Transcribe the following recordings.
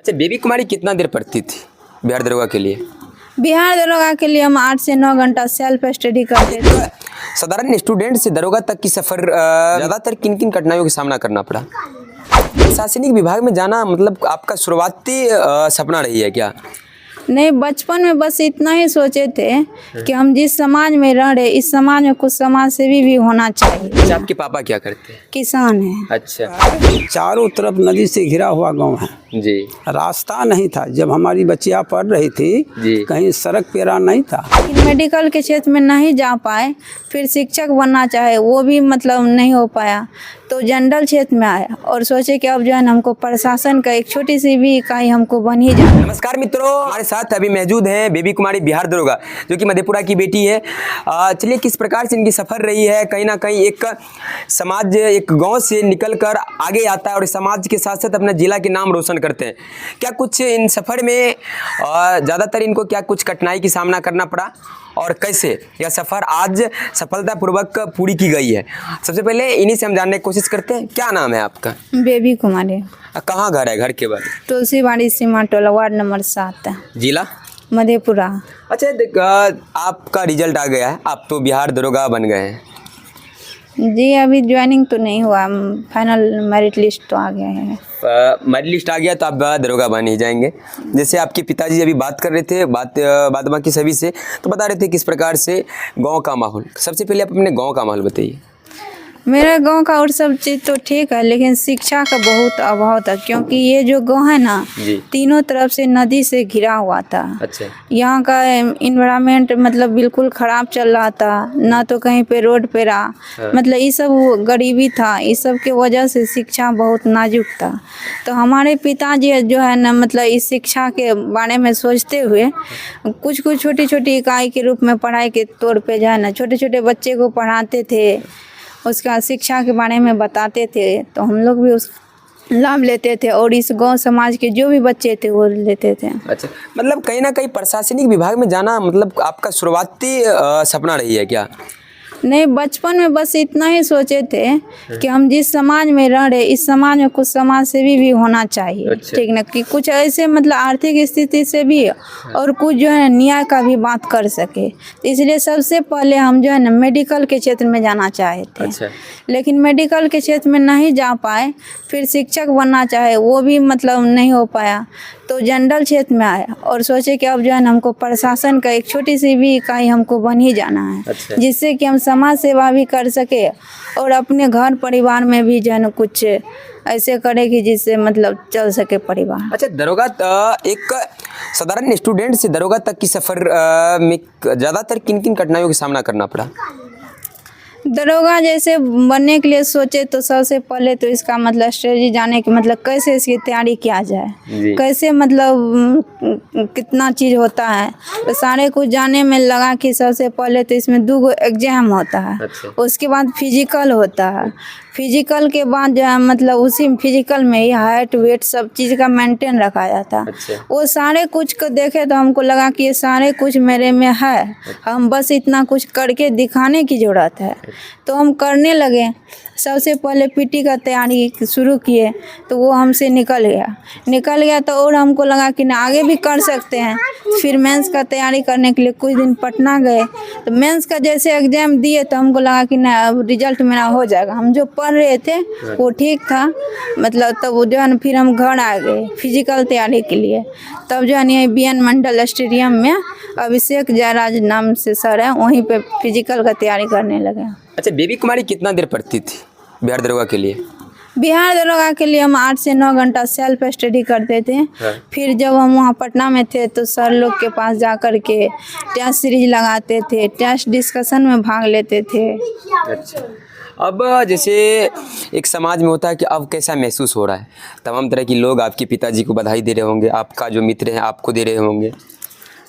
अच्छा, बेबी कुमारी कितना देर पढ़ती थी बिहार दरोगा के लिए? बिहार दरोगा के लिए हम 8 से 9 घंटा सेल्फ स्टडी करते थे। साधारण स्टूडेंट से दरोगा तक की सफर ज्यादातर किन किन कठिनाइयों का सामना करना पड़ा? प्रशासनिक विभाग में जाना मतलब आपका शुरुआती सपना रही है क्या? नहीं, बचपन में बस इतना ही सोचे थे कि हम जिस समाज में रह रहे इस समाज में कुछ समाज सेवी भी होना चाहिए। अच्छा, आपके पापा क्या करते हैं? किसान है। अच्छा चारों तरफ नदी से घिरा हुआ गांव है जी रास्ता नहीं था। जब हमारी बच्चियां पढ़ रही थी जी। कहीं सड़क पेरा नहीं था। लेकिन मेडिकल के क्षेत्र में नहीं जा पाए, फिर शिक्षक बनना चाहे वो भी मतलब नहीं हो पाया, तो जनरल क्षेत्र में आए और सोचे कि अब जो है हमको प्रशासन का एक छोटी सी भी इकाई हमको बन ही जाए। नमस्कार मित्रों, हमारे साथ अभी मौजूद हैं बेबी कुमारी बिहार दरोगा जो कि मधेपुरा की बेटी है। चलिए किस प्रकार से इनकी सफ़र रही है। कहीं ना कहीं एक समाज एक गांव से निकलकर आगे आता है और समाज के साथ साथ अपने जिला के नाम रोशन करते हैं। क्या कुछ इन सफ़र में ज़्यादातर इनको क्या कुछ कठिनाई की सामना करना पड़ा और कैसे यह सफ़र आज सफलतापूर्वक पूरी की गई है? सबसे पहले इन्हीं से हम जानने की कोशिश करते हैं। क्या नाम है आपका? बेबी कुमारी, कहाँ घर है? घर के बाद तुलसीबाड़ी सीमा टोला, वार्ड नंबर 7, जिला मधेपुरा। अच्छा, आपका रिजल्ट आ गया है, आप तो बिहार दरोगा बन गए हैं। जी अभी ज्वाइनिंग तो नहीं हुआ, फाइनल मेरिट लिस्ट तो आ गया है। मेरिट लिस्ट आ गया तो आप दरोगा बन ही जाएंगे। जैसे आपके पिताजी अभी बात कर रहे थे बाद बाकी सभी से, तो बता रहे थे किस प्रकार से गांव का माहौल। सबसे पहले आप अपने गांव का माहौल बताइए। मेरे गांव का और सब चीज़ तो ठीक है, लेकिन शिक्षा का बहुत अभाव था, क्योंकि ये जो गांव है ना जी। तीनों तरफ से नदी से घिरा हुआ था। अच्छा यहाँ का इन्वायरमेंट मतलब बिल्कुल ख़राब चल रहा था, ना तो कहीं पे रोड पे रहा। मतलब ये सब गरीबी था, इस सब के वजह से शिक्षा बहुत नाजुक था। तो हमारे पिताजी जो है ना मतलब इस शिक्षा के बारे में सोचते हुए कुछ छोटी छोटी इकाई के रूप में पढ़ाई के तौर पे जो है ना छोटे छोटे बच्चे को पढ़ाते थे, उसका शिक्षा के बारे में बताते थे, तो हम लोग भी उस लाभ लेते थे और इस गांव समाज के जो भी बच्चे थे वो लेते थे। अच्छा, मतलब कहीं ना कहीं प्रशासनिक विभाग में जाना मतलब आपका शुरुआती सपना रही है क्या? नहीं, बचपन में बस इतना ही सोचे थे कि हम जिस समाज में रह रहे इस समाज में कुछ समाज सेवी भी होना चाहिए। अच्छा। ठीक ना, कि कुछ ऐसे मतलब आर्थिक स्थिति से भी और कुछ जो है न्याय का भी बात कर सके। तो इसलिए सबसे पहले हम जो है ना मेडिकल के क्षेत्र में जाना चाहे थे। अच्छा। लेकिन मेडिकल के क्षेत्र में नहीं जा पाए, फिर शिक्षक बनना चाहे वो भी मतलब नहीं हो पाया, तो जनरल क्षेत्र में आए और सोचे कि अब जो है हमको प्रशासन का एक छोटी सी भी इकाई हमको बन ही जाना है। अच्छा। जिससे कि हम समाज सेवा भी कर सके और अपने घर परिवार में भी जो है ना कुछ ऐसे करे कि जिससे मतलब चल सके परिवार। अच्छा, दरोगा एक साधारण स्टूडेंट से दरोगा तक की सफ़र में ज़्यादातर किन किन कठिनाइयों का सामना करना पड़ा? दरोगा जैसे बनने के लिए सोचे तो सबसे पहले तो इसका मतलब स्ट्रेटजी जाने की मतलब कैसे इसकी तैयारी किया जाए, कैसे मतलब कितना चीज़ होता है, तो सारे कुछ जाने में लगा कि सबसे पहले तो इसमें 2 एग्जाम होता है। अच्छा। उसके बाद फिजिकल होता है, फिजिकल के बाद जो है मतलब उसी फिजिकल में ही हाइट वेट सब चीज़ का मेंटेन रखा जाता है। अच्छा। वो सारे कुछ को देखे तो हमको लगा कि ये सारे कुछ मेरे में है, हम बस इतना कुछ करके दिखाने की ज़रूरत है, तो हम करने लगे। सबसे पहले पीटी का तैयारी शुरू किए तो वो हमसे निकल गया तो और हमको लगा कि ना आगे भी कर सकते हैं। फिर मेंस का तैयारी करने के लिए कुछ दिन पटना गए, तो मेंस का जैसे एग्जाम दिए तो हमको लगा कि ना अब रिजल्ट मेरा हो जाएगा। हम जो पढ़ रहे थे वो ठीक था, मतलब तब वो जो है ना फिर हम घर आ गए फिजिकल तैयारी के लिए। तब जो है ना BN मंडल स्टेडियम में अभिषेक जयराज नाम से सर है, वहीं पे फिजिकल का तैयारी करने लगे। अच्छा, बेबी कुमारी कितना देर पढ़ती थी बिहार दरोगा के लिए? बिहार दरोगा के लिए हम 8 से 9 घंटा सेल्फ स्टडी करते थे। फिर जब हम वहाँ पटना में थे तो सर लोग के पास जा कर के टेस्ट सीरीज लगाते थे, टेस्ट डिस्कशन में भाग लेते थे। अच्छा, अब जैसे एक समाज में होता है कि अब कैसा महसूस हो रहा है? तमाम तरह के लोग आपके पिताजी को बधाई दे रहे होंगे, आपका जो मित्र है आपको दे रहे होंगे।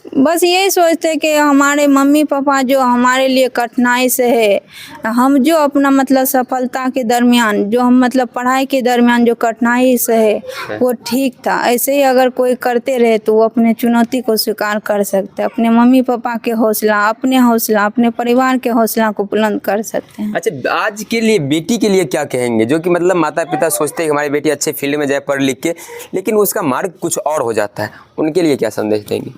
बस यही सोचते कि हमारे मम्मी पापा जो हमारे लिए कठिनाई से है, हम जो अपना मतलब सफलता के दरमियान जो हम मतलब पढ़ाई के दरमियान जो कठिनाई से है वो ठीक था। ऐसे ही अगर कोई करते रहे तो वो अपने चुनौती को स्वीकार कर सकते हैं, अपने मम्मी पापा के हौसला, अपने परिवार के हौसला को बुलंद कर सकते हैं। अच्छा, आज के लिए बेटी के लिए क्या कहेंगे, जो कि मतलब माता पिता सोचते हैं कि हमारी बेटी अच्छे फील्ड में जाए पढ़ लिख के, लेकिन उसका मार्ग कुछ और हो जाता है, उनके लिए क्या संदेश देंगे?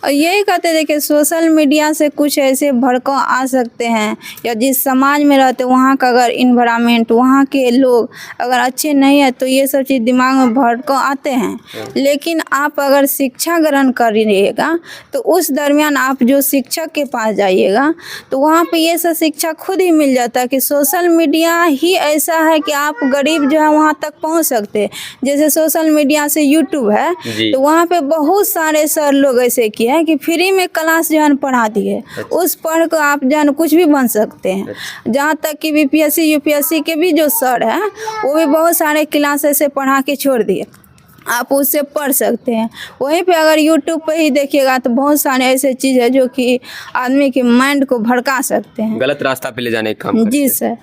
और यही कहते थे कि सोशल मीडिया से कुछ ऐसे भड़काव आ सकते हैं, या जिस समाज में रहते वहाँ का अगर इन्वायरमेंट, वहाँ के लोग अगर अच्छे नहीं है तो ये सब चीज़ दिमाग में भड़काव आते हैं। लेकिन आप अगर शिक्षा ग्रहण करिएगा तो उस दरमियान आप जो शिक्षक के पास जाइएगा तो वहाँ पे ये सब शिक्षा खुद ही मिल जाता है कि सोशल मीडिया ही ऐसा है कि आप गरीब जो है वहाँ तक पहुँच सकते हैं। जैसे सोशल मीडिया से यूट्यूब है जी। तो वहाँ पे बहुत सारे सर लोग ऐसे किए है कि फ्री में क्लास जो है पढ़ा दिए। उस पढ़ कर आप जो है कुछ भी बन सकते हैं। जहाँ तक कि बीपीएससी यूपीएससी के भी जो सर हैं वो भी बहुत सारे क्लास ऐसे पढ़ा के छोड़ दिए, आप उससे पढ़ सकते हैं। वहीं पे अगर यूट्यूब पे ही देखिएगा तो बहुत सारे ऐसे चीज़ है जो कि आदमी के माइंड को भड़का सकते हैं, गलत रास्ता पे ले जाने का काम करते जी सर।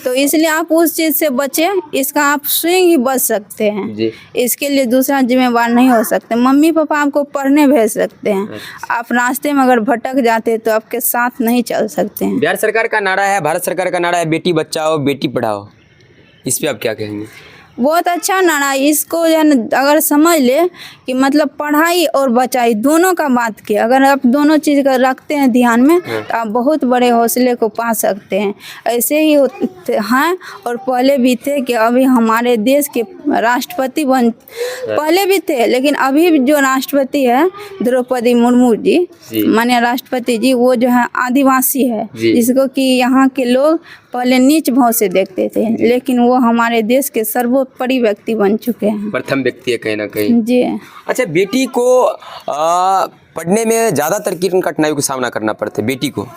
तो इसलिए आप उस चीज़ से बचें, इसका आप स्वयं ही बच सकते हैं जी। इसके लिए दूसरा जिम्मेवार नहीं हो सकते। मम्मी पापा आपको पढ़ने भेज सकते हैं, आप रास्ते में अगर भटक जाते हैं तो आपके साथ नहीं चल सकते हैं। बिहार सरकार का नारा है, भारत सरकार का नारा है, बेटी बचाओ बेटी पढ़ाओ, इस पे आप क्या कहेंगे? बहुत अच्छा नारा, इसको जो है न अगर समझ ले कि मतलब पढ़ाई और बचाई दोनों का बात किया, अगर आप दोनों चीज़ का रखते हैं ध्यान में तो आप बहुत बड़े हौसले को पा सकते हैं। ऐसे ही हैं और पहले भी थे कि अभी हमारे देश के राष्ट्रपति पहले भी थे, लेकिन अभी जो राष्ट्रपति है द्रौपदी मुर्मू जी, माननीय राष्ट्रपति जी, वो जो है आदिवासी है, जिसको कि यहाँ के लोग पहले नीच भाव से देखते थे, लेकिन वो हमारे देश के सर्वोपरि व्यक्ति बन चुके हैं, प्रथम व्यक्ति है कहीं ना कहीं। जी। अच्छा, बेटी को पढ़ने में ज़्यादातर किन कठिनाइयों का सामना करना पड़ता है बेटी को?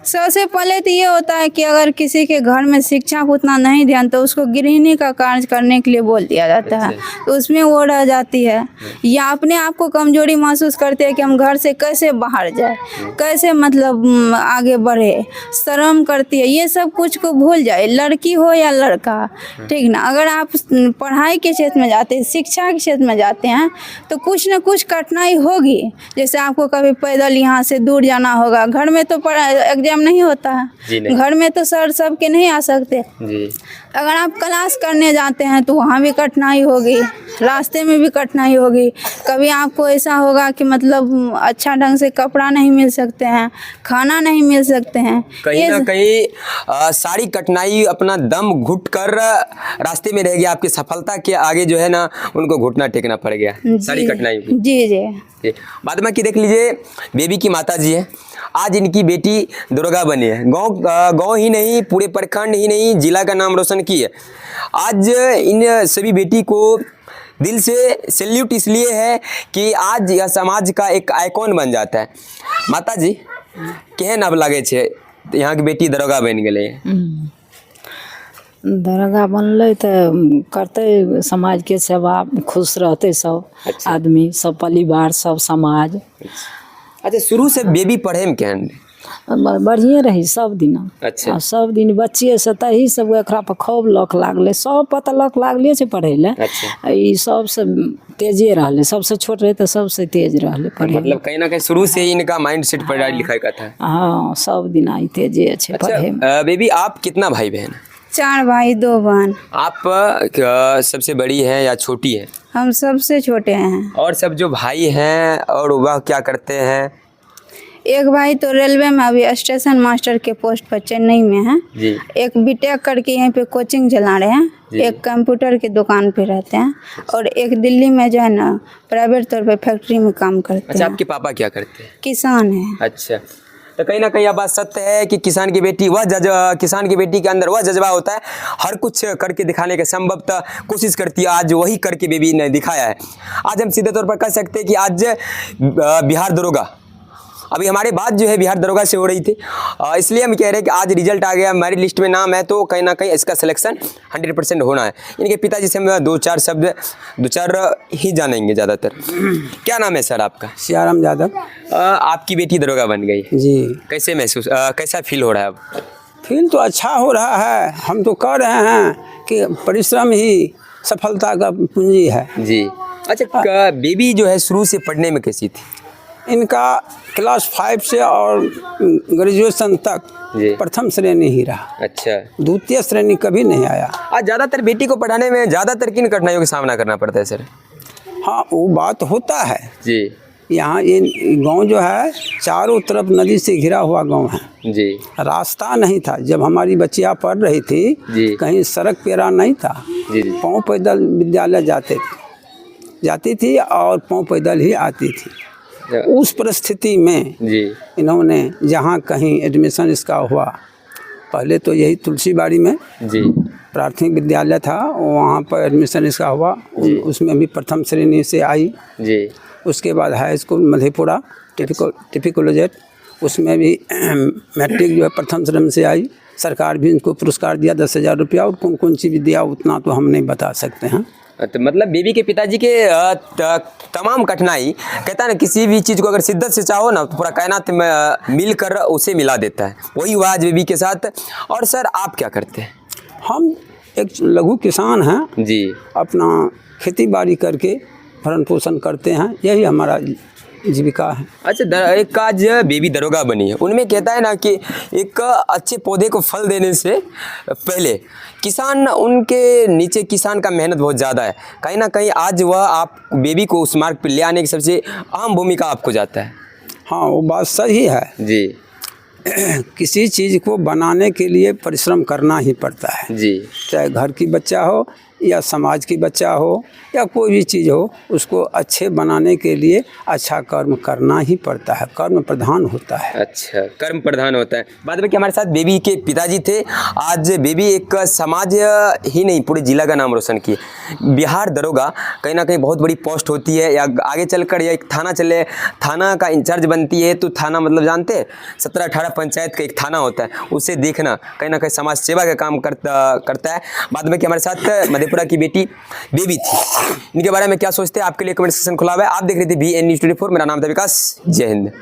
सबसे पहले तो ये होता है कि अगर किसी के घर में शिक्षा को उतना नहीं ध्यान तो उसको गृहिणी का कार्य करने के लिए बोल दिया जाता है, तो उसमें वो रह जाती है, या अपने आप को कमजोरी महसूस करते हैं कि हम घर से कैसे बाहर जाए, कैसे मतलब आगे बढ़े, शर्म करती है, ये सब कुछ को भूल जाए, लड़की हो या लड़का, ठीक ना। अगर आप पढ़ाई के क्षेत्र में जाते हैं, शिक्षा के क्षेत्र में जाते हैं तो कुछ ना कुछ कठिनाई होगी। जैसे आपको कभी पैदल यहाँ से दूर जाना होगा, घर में तो एग्जाम नहीं होता है, घर में तो सर सबके नहीं आ सकते जी। अगर आप क्लास करने जाते हैं तो वहाँ भी कठिनाई होगी, रास्ते में भी कठिनाई होगी। कभी आपको ऐसा होगा कि मतलब अच्छा ढंग से कपड़ा नहीं मिल सकते हैं, खाना नहीं मिल सकते हैं, कहीं ना कहीं सारी कठिनाई अपना दम घुट कर रास्ते में रह गया, आपकी सफलता के आगे जो है ना उनको घुटना टेकना पड़ गया सारी कठिनाई। जी जी। बाद में कि देख लीजिए, बेबी की माता जी है, आज इनकी बेटी दुर्गा बनी है, गांव ही नहीं पूरे प्रखंड ही नहीं जिला का नाम रोशन की है। आज इन सभी बेटी को दिल से सैल्यूट इसलिए है कि आज यह समाज का एक आइकॉन बन जाता है। माता जी केहन अब लगे छे यहाँ की बेटी दरोगा बन गए? दरोगा बनले तो करते समाज के सेवा, खुश रहते सब आदमी, सब परिवार, सब समाज। अच्छा, शुरू से बेबी पढ़े में केहन? बढ़िए रही सब दिन। अच्छा। सब दिन बच्चे से तही सब एकरा पर खूब लख लागले, सब पता लख लागले से पढ़े ले। अच्छा। ई सबसे तेजे रहले, सबसे छोट रहे तो सबसे तेज रहले पढ़े। मतलब कहीं ना कहीं शुरू से ही इनका माइंड सेट पढ़ाई लिखाई का था। हाँ, सब दिन आई तेजे अच्छे पढ़े। अच्छा, बेबी आप कितना भाई बहन? 4 भाई 2 बहन। आप सबसे बड़ी हैं या छोटी हैं? हम सबसे छोटे हैं। और सब जो भाई हैं और वह क्या करते हैं? एक भाई तो रेलवे में अभी स्टेशन मास्टर के पोस्ट पर चेन्नई में है जी। एक बीटेक करके यहीं पे कोचिंग चला रहे हैं, एक कंप्यूटर की दुकान पे रहते हैं, और एक दिल्ली में जो है ना प्राइवेट तौर पे फैक्ट्री में काम करते अच्छा, हैं। आपके पापा क्या करते हैं? किसान है। अच्छा, तो कहीं ना कहीं यह बात सत्य है कि किसान की बेटी किसान की बेटी के अंदर वह जज्बा होता है, हर कुछ करके दिखाने के संभवतः कोशिश करती है। आज वही करके बेबी ने दिखाया है। आज हम सीधे तौर पर कह सकते हैं कि आज बिहार दरोगा अभी हमारे बात जो है बिहार दरोगा से हो रही थी, इसलिए हम कह रहे हैं कि आज रिजल्ट आ गया, हमारी लिस्ट में नाम है, तो कहीं ना कहीं इसका सिलेक्शन 100% होना है। इनके पिताजी से हम दो चार ही जानेंगे ज़्यादातर। क्या नाम है सर आपका? सियाराम यादव। आपकी बेटी दरोगा बन गई, जी। कैसे महसूस कैसा फील हो रहा है अब? फील तो अच्छा हो रहा है। हम तो कह रहे हैं कि परिश्रम ही सफलता का पूंजी है। जी। अच्छा, बेबी जो है शुरू से पढ़ने में कैसी थी? इनका क्लास 5 से और ग्रेजुएशन तक जी। प्रथम श्रेणी ही रहा। अच्छा। द्वितीय श्रेणी कभी नहीं आया। आज ज़्यादातर बेटी को पढ़ाने में ज़्यादातर किन कठिनाइयों का सामना करना पड़ता है सर? हाँ, वो बात होता है। जी। यहाँ ये गांव जो है चारों तरफ नदी से घिरा हुआ गांव है। जी। रास्ता नहीं था। जब हमारी बच्चियाँ पढ़ रही थी, जी। कहीं सड़क पेरा नहीं था। जी। पाँव पैदल विद्यालय जाती थी और पाँव पैदल ही आती थी। उस परिस्थिति में जी। इन्होंने जहाँ कहीं एडमिशन इसका हुआ, पहले तो यही तुलसीबाड़ी में जी प्राथमिक विद्यालय था, वहाँ पर एडमिशन इसका हुआ। उसमें भी प्रथम श्रेणी से आई। जी। उसके बाद हाई स्कूल मधेपुरा टिपी कॉलेज, उसमें भी मैट्रिक जो है प्रथम श्रेणी से आई। सरकार भी इनको पुरस्कार दिया 10,000 रुपया, और कौन कौन सी भी दिया उतना तो हम नहीं बता सकते हैं। तो मतलब बेबी के पिताजी के तमाम कठिनाई, कहता है ना, किसी भी चीज़ को अगर शिद्दत से चाहो ना तो पूरा कायनात में मिलकर उसे मिला देता है। वही हुआ आज बेबी के साथ। और सर आप क्या करते हैं? हम एक लघु किसान हैं जी। अपना खेती बाड़ी करके भरण पोषण करते हैं, यही हमारा जीविका है। अच्छा, एक आज बेबी दरोगा बनी है, उनमें कहता है ना कि एक अच्छे पौधे को फल देने से पहले किसान, उनके नीचे किसान का मेहनत बहुत ज़्यादा है। कहीं ना कहीं आज वह आप बेबी को उस मार्ग पर ले आने की सबसे अहम भूमिका आपको जाता है। हाँ, वो बात सही है जी। किसी चीज़ को बनाने के लिए परिश्रम करना ही पड़ता है। जी। चाहे घर की बच्चा हो या समाज की बच्चा हो या कोई भी चीज़ हो, उसको अच्छे बनाने के लिए अच्छा कर्म करना ही पड़ता है। कर्म प्रधान होता है। अच्छा, कर्म प्रधान होता है। बाद में कि हमारे साथ बेबी के पिताजी थे। आज बेबी एक समाज ही नहीं पूरे जिला का नाम रोशन किए। बिहार दरोगा कहीं ना कहीं बहुत बड़ी पोस्ट होती है, या आगे चलकर या एक थाना का इंचार्ज बनती है। तो थाना मतलब जानते हैं, 17-18 पंचायत का एक थाना होता है, उसे देखना कहीं ना कहीं समाज सेवा का काम करता है। बाद में कि हमारे साथ मधेपुरा की बेटी बेबी थी, इनके बारे में क्या सोचते हैं आपके लिए कमेंट सेक्शन खुला हुआ है। आप देख रहे थे BN News 24। मेरा नाम था विकास। जय हिंद।